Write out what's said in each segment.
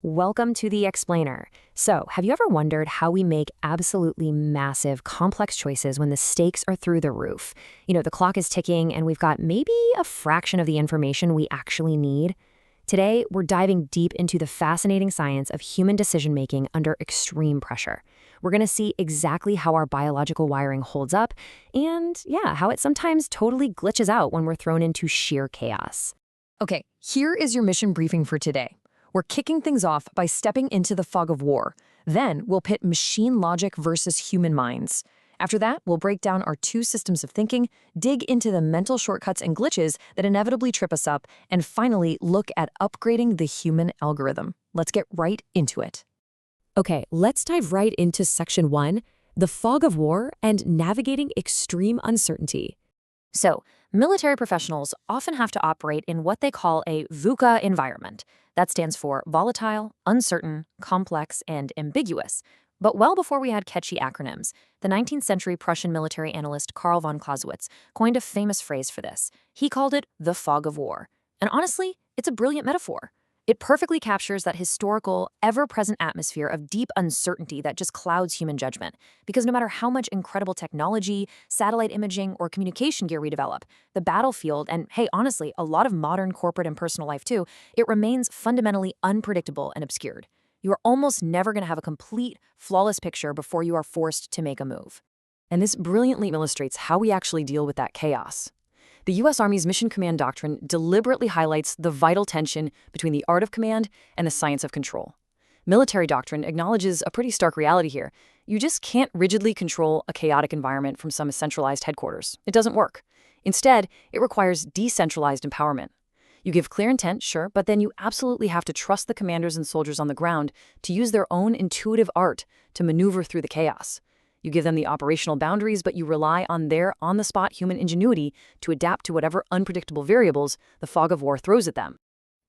Welcome to the Explainer. So, have you ever wondered how we make absolutely massive, complex choices when the stakes are through the roof? The clock is ticking and we've got maybe a fraction of the information we actually need? Today, we're diving deep into the fascinating science of human decision-making under extreme pressure. We're going to see exactly how our biological wiring holds up and, how it sometimes totally glitches out when we're thrown into sheer chaos. Okay, here is your mission briefing for today. We're kicking things off by stepping into the fog of war. Then we'll pit machine logic versus human minds. After that, we'll break down our two systems of thinking, dig into the mental shortcuts and glitches that inevitably trip us up, and finally look at upgrading the human algorithm. Let's get right into it. Okay, let's dive right into Section 1, the fog of war and navigating extreme uncertainty. So, military professionals often have to operate in what they call a VUCA environment. That stands for volatile, uncertain, complex, and ambiguous. But well before we had catchy acronyms, the 19th century Prussian military analyst Karl von Clausewitz coined a famous phrase for this. He called it the fog of war. And honestly, it's a brilliant metaphor. It perfectly captures that historical, ever-present atmosphere of deep uncertainty that just clouds human judgment. Because no matter how much incredible technology, satellite imaging, or communication gear we develop, the battlefield, and hey, honestly, a lot of modern corporate and personal life too, it remains fundamentally unpredictable and obscured. You are almost never going to have a complete, flawless picture before you are forced to make a move. And this brilliantly illustrates how we actually deal with that chaos. The U.S. Army's Mission Command Doctrine deliberately highlights the vital tension between the art of command and the science of control. Military doctrine acknowledges a pretty stark reality here. You just can't rigidly control a chaotic environment from some centralized headquarters. It doesn't work. Instead, it requires decentralized empowerment. You give clear intent, sure, but then you absolutely have to trust the commanders and soldiers on the ground to use their own intuitive art to maneuver through the chaos. You give them the operational boundaries, but you rely on their on-the-spot human ingenuity to adapt to whatever unpredictable variables the fog of war throws at them.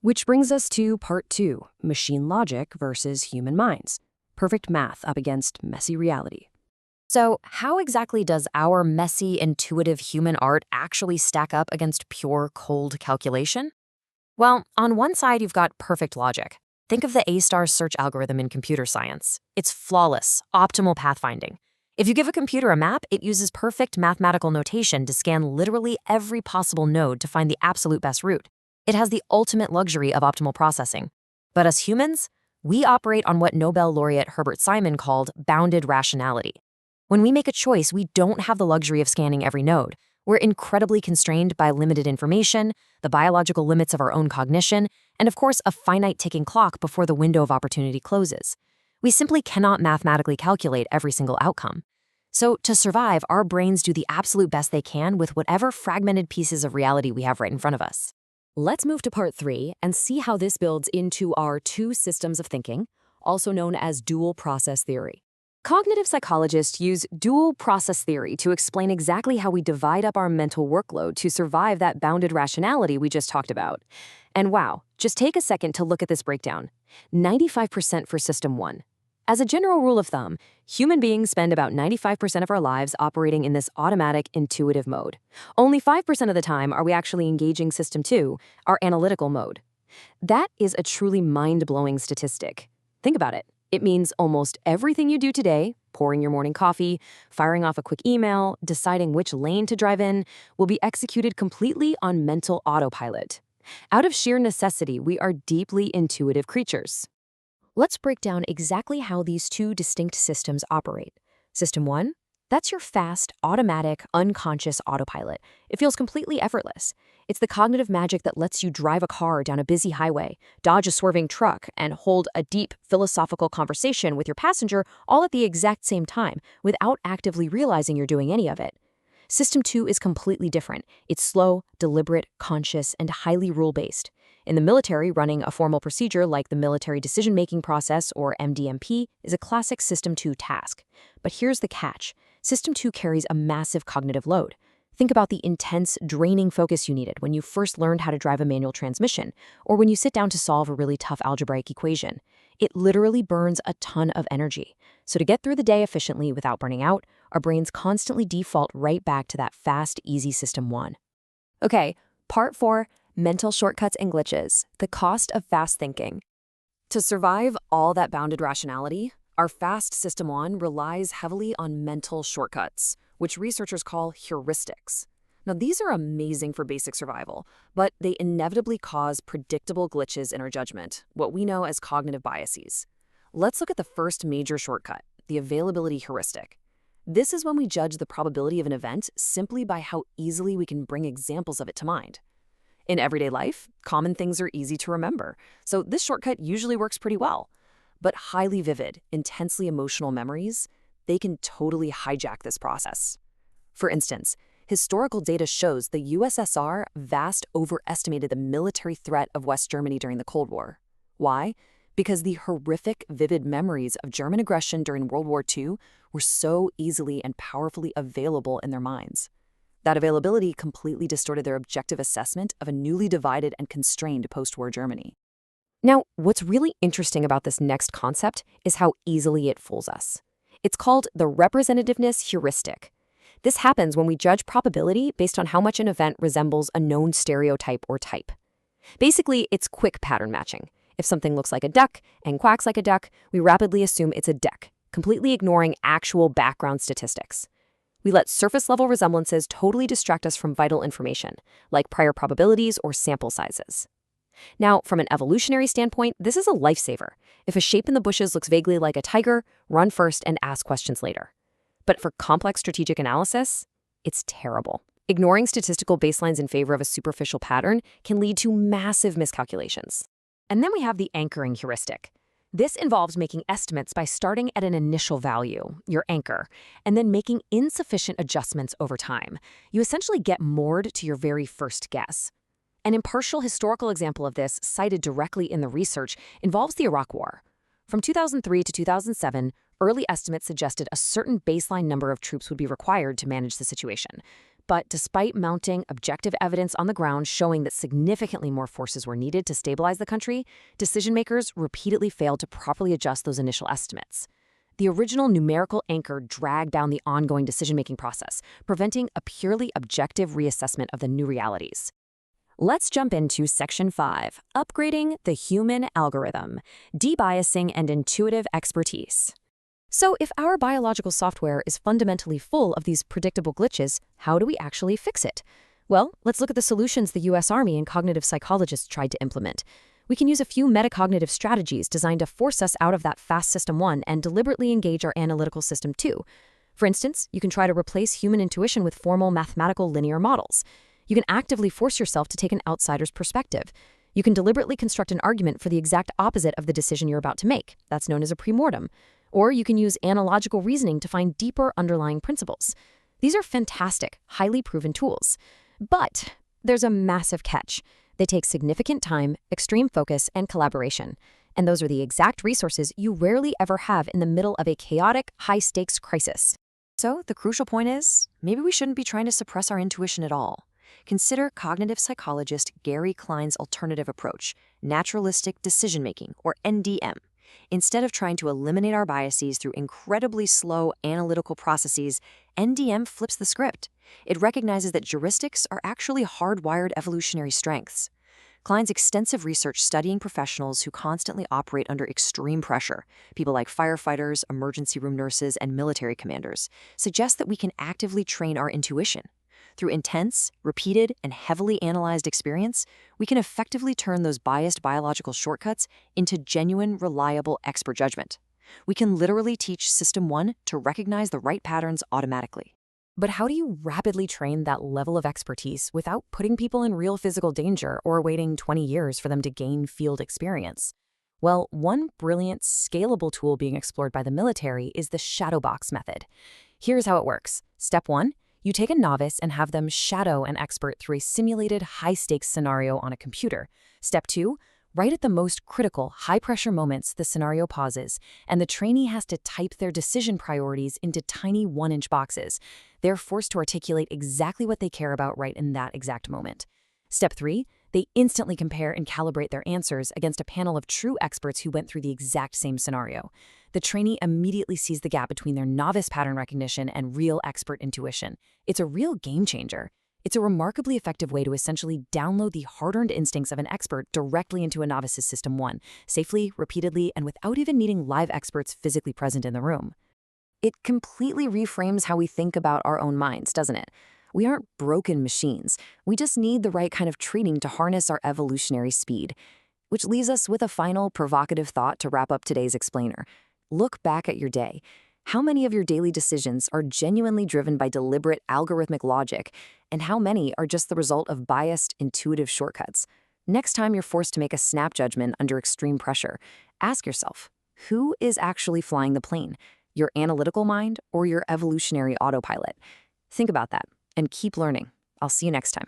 Which brings us to Part 2, machine logic versus human minds. Perfect math up against messy reality. So, how exactly does our messy, intuitive human art actually stack up against pure, cold calculation? Well, on one side, you've got perfect logic. Think of the A-star search algorithm in computer science. It's flawless, optimal pathfinding. If you give a computer a map, it uses perfect mathematical notation to scan literally every possible node to find the absolute best route. It has the ultimate luxury of optimal processing. But us humans, we operate on what Nobel laureate Herbert Simon called bounded rationality. When we make a choice, we don't have the luxury of scanning every node. We're incredibly constrained by limited information, the biological limits of our own cognition, and of course, a finite ticking clock before the window of opportunity closes. We simply cannot mathematically calculate every single outcome. So to survive, our brains do the absolute best they can with whatever fragmented pieces of reality we have right in front of us. Let's move to Part 3 and see how this builds into our two systems of thinking, also known as dual process theory. Cognitive psychologists use dual process theory to explain exactly how we divide up our mental workload to survive that bounded rationality we just talked about. And wow, just take a second to look at this breakdown. 95% for System 1. As a general rule of thumb, human beings spend about 95% of our lives operating in this automatic, intuitive mode. Only 5% of the time are we actually engaging System 2, our analytical mode. That is a truly mind-blowing statistic. Think about it. It means almost everything you do today, pouring your morning coffee, firing off a quick email, deciding which lane to drive in, will be executed completely on mental autopilot. Out of sheer necessity, we are deeply intuitive creatures. Let's break down exactly how these two distinct systems operate. System 1, that's your fast, automatic, unconscious autopilot. It feels completely effortless. It's the cognitive magic that lets you drive a car down a busy highway, dodge a swerving truck, and hold a deep, philosophical conversation with your passenger all at the exact same time, without actively realizing you're doing any of it. System 2 is completely different. It's slow, deliberate, conscious, and highly rule-based. In the military, running a formal procedure like the Military Decision-Making Process, or MDMP, is a classic System 2 task. But here's the catch. System 2 carries a massive cognitive load. Think about the intense, draining focus you needed when you first learned how to drive a manual transmission, or when you sit down to solve a really tough algebraic equation. It literally burns a ton of energy. So to get through the day efficiently without burning out, our brains constantly default right back to that fast, easy System 1. Okay, Part 4, mental shortcuts and glitches, the cost of fast thinking. To survive all that bounded rationality, our fast System 1 relies heavily on mental shortcuts, which researchers call heuristics. Now, these are amazing for basic survival, but they inevitably cause predictable glitches in our judgment, what we know as cognitive biases. Let's look at the first major shortcut, the availability heuristic. This is when we judge the probability of an event simply by how easily we can bring examples of it to mind. In everyday life, common things are easy to remember, so this shortcut usually works pretty well. But highly vivid, intensely emotional memories, they can totally hijack this process. For instance, historical data shows the USSR vast overestimated the military threat of West Germany during the Cold War. Why? Because the horrific, vivid memories of German aggression during World War II were so easily and powerfully available in their minds. That availability completely distorted their objective assessment of a newly divided and constrained post-war Germany. Now, what's really interesting about this next concept is how easily it fools us. It's called the representativeness heuristic. This happens when we judge probability based on how much an event resembles a known stereotype or type. Basically, it's quick pattern matching. If something looks like a duck and quacks like a duck, we rapidly assume it's a duck, completely ignoring actual background statistics. We let surface-level resemblances totally distract us from vital information, like prior probabilities or sample sizes. Now, from an evolutionary standpoint, this is a lifesaver. If a shape in the bushes looks vaguely like a tiger, run first and ask questions later. But for complex strategic analysis, it's terrible. Ignoring statistical baselines in favor of a superficial pattern can lead to massive miscalculations. And then we have the anchoring heuristic. This involves making estimates by starting at an initial value, your anchor, and then making insufficient adjustments over time. You essentially get moored to your very first guess. An impartial historical example of this, cited directly in the research, involves the Iraq War. From 2003 to 2007, early estimates suggested a certain baseline number of troops would be required to manage the situation. But despite mounting objective evidence on the ground showing that significantly more forces were needed to stabilize the country, decision-makers repeatedly failed to properly adjust those initial estimates. The original numerical anchor dragged down the ongoing decision-making process, preventing a purely objective reassessment of the new realities. Let's jump into Section 5, Upgrading the Human Algorithm, Debiasing and Intuitive Expertise. So if our biological software is fundamentally full of these predictable glitches, how do we actually fix it? Well, let's look at the solutions the U.S. Army and cognitive psychologists tried to implement. We can use a few metacognitive strategies designed to force us out of that fast System 1 and deliberately engage our analytical System 2. For instance, you can try to replace human intuition with formal mathematical linear models. You can actively force yourself to take an outsider's perspective. You can deliberately construct an argument for the exact opposite of the decision you're about to make. That's known as a premortem. Or you can use analogical reasoning to find deeper underlying principles. These are fantastic, highly proven tools. But there's a massive catch. They take significant time, extreme focus, and collaboration. And those are the exact resources you rarely ever have in the middle of a chaotic, high-stakes crisis. So the crucial point is, maybe we shouldn't be trying to suppress our intuition at all. Consider cognitive psychologist Gary Klein's alternative approach, naturalistic decision-making, or NDM. Instead of trying to eliminate our biases through incredibly slow analytical processes, NDM flips the script. It recognizes that heuristics are actually hardwired evolutionary strengths. Klein's extensive research studying professionals who constantly operate under extreme pressure, people like firefighters, emergency room nurses, and military commanders, suggests that we can actively train our intuition. Through intense, repeated, and heavily analyzed experience, we can effectively turn those biased biological shortcuts into genuine, reliable expert judgment. We can literally teach System 1 to recognize the right patterns automatically. But how do you rapidly train that level of expertise without putting people in real physical danger or waiting 20 years for them to gain field experience? Well, one brilliant, scalable tool being explored by the military is the shadow box method. Here's how it works. Step 1. You take a novice and have them shadow an expert through a simulated high-stakes scenario on a computer. Step 2, right at the most critical, high-pressure moments, the scenario pauses, and the trainee has to type their decision priorities into tiny 1-inch boxes. They're forced to articulate exactly what they care about right in that exact moment. Step 3, they instantly compare and calibrate their answers against a panel of true experts who went through the exact same scenario. The trainee immediately sees the gap between their novice pattern recognition and real expert intuition. It's a real game changer. It's a remarkably effective way to essentially download the hard-earned instincts of an expert directly into a novice's System 1, safely, repeatedly, and without even needing live experts physically present in the room. It completely reframes how we think about our own minds, doesn't it? We aren't broken machines. We just need the right kind of training to harness our evolutionary speed. Which leaves us with a final provocative thought to wrap up today's explainer. Look back at your day. How many of your daily decisions are genuinely driven by deliberate algorithmic logic, and how many are just the result of biased, intuitive shortcuts? Next time you're forced to make a snap judgment under extreme pressure, ask yourself, who is actually flying the plane? Your analytical mind or your evolutionary autopilot? Think about that and keep learning. I'll see you next time.